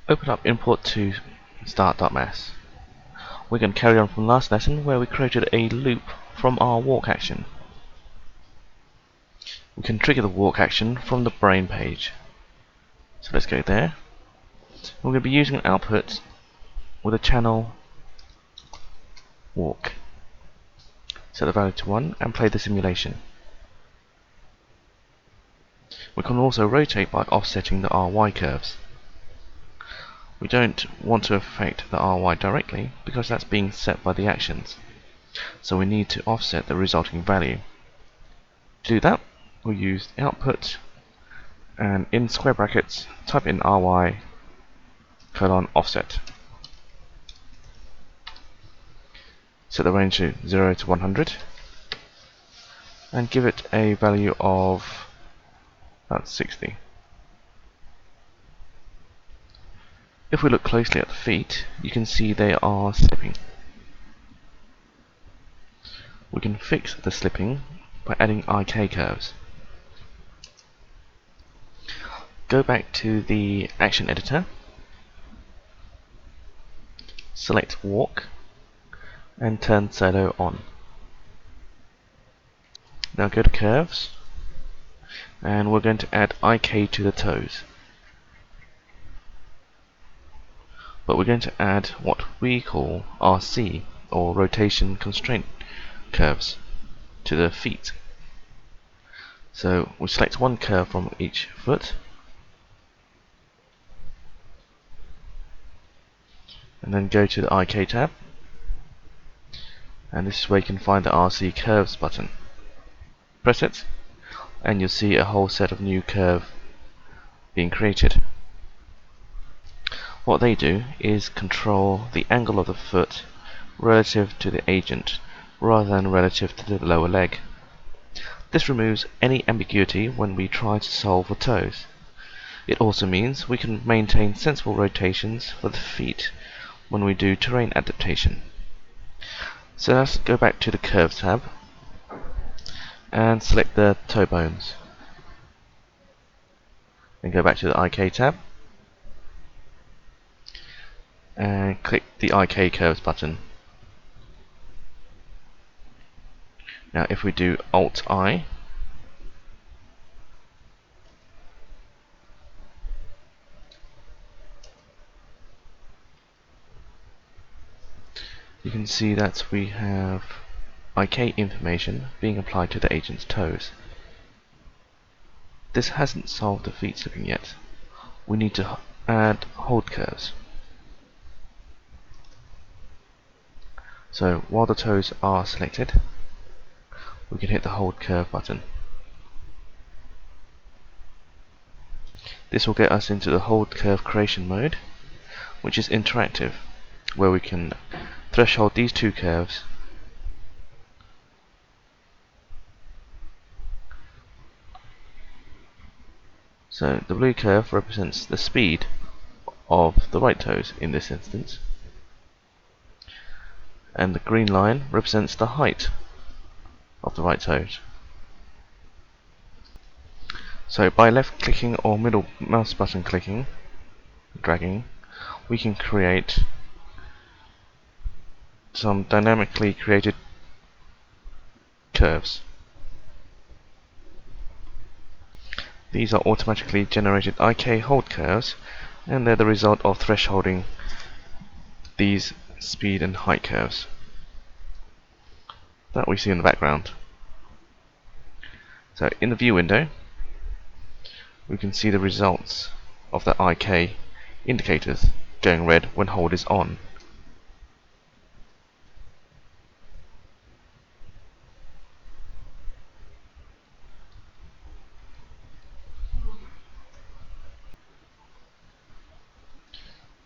Open up import to start.mas. We're going to carry on from last lesson where we created a loop from our walk action. We can trigger the walk action from the brain page. So let's go there. We're going to be using an output with a channel walk. Set the value to 1 and play the simulation. We can also rotate by offsetting the RY curves. We don't want to affect the RY directly because that's being set by the actions. So we need to offset the resulting value. To do that, we'll use output and in square brackets type in RY colon offset. Set the range to 0 to 100 and give it a value of about 60. If we look closely at the feet, you can see they are slipping. We can fix the slipping by adding IK curves. Go back to the action editor, select walk and turn solo on. Now go to curves and we're going to add IK to the toes. But we're going to add what we call RC or rotation constraint curves to the feet. So we select one curve from each foot and then go to the IK tab, and this is where you can find the RC curves button. Press it and you'll see a whole set of new curves being created. What they do is control the angle of the foot relative to the agent rather than relative to the lower leg. This removes any ambiguity when we try to solve for toes. It also means we can maintain sensible rotations for the feet when we do terrain adaptation. So let's go back to the Curves tab and select the toe bones. Then go back to the IK tab and click the IK Curves button. Now if we do Alt-I, you can see that we have IK information being applied to the agent's toes. This hasn't solved the feet slipping yet. We need to add hold curves. So while the toes are selected, we can hit the hold curve button. This will get us into the hold curve creation mode, which is interactive, where we can threshold these two curves so the blue curve represents the speed of the right toes in this instance, and the green line represents the height of the right toes. So by left clicking or middle mouse button clicking, dragging, we can create some dynamically created curves. These are automatically generated IK hold curves, and they're the result of thresholding these speed and height curves that we see in the background. So in the view window, we can see the results of the IK indicators going red when hold is on.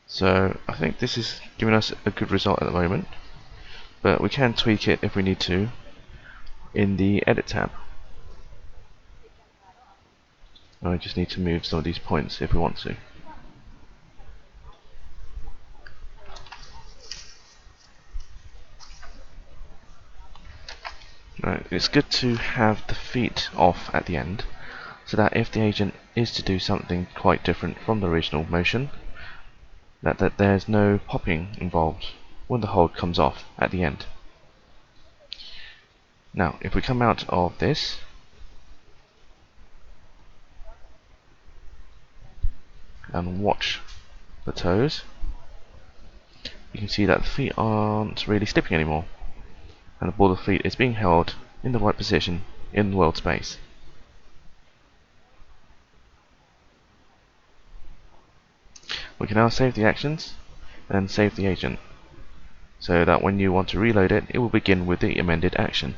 So I think this is giving us a good result at the moment, but we can tweak it if we need to in the edit tab. I just need to move some of these points if we want to. Right, it's good to have the feet off at the end, so that if the agent is to do something quite different from the original motion, that there's no popping involved when the hold comes off at the end. Now, if we come out of this and watch the toes, you can see that the feet aren't really slipping anymore, and the ball of the feet is being held in the right position in world space. We can now save the actions and save the agent, so that when you want to reload it, it will begin with the amended action.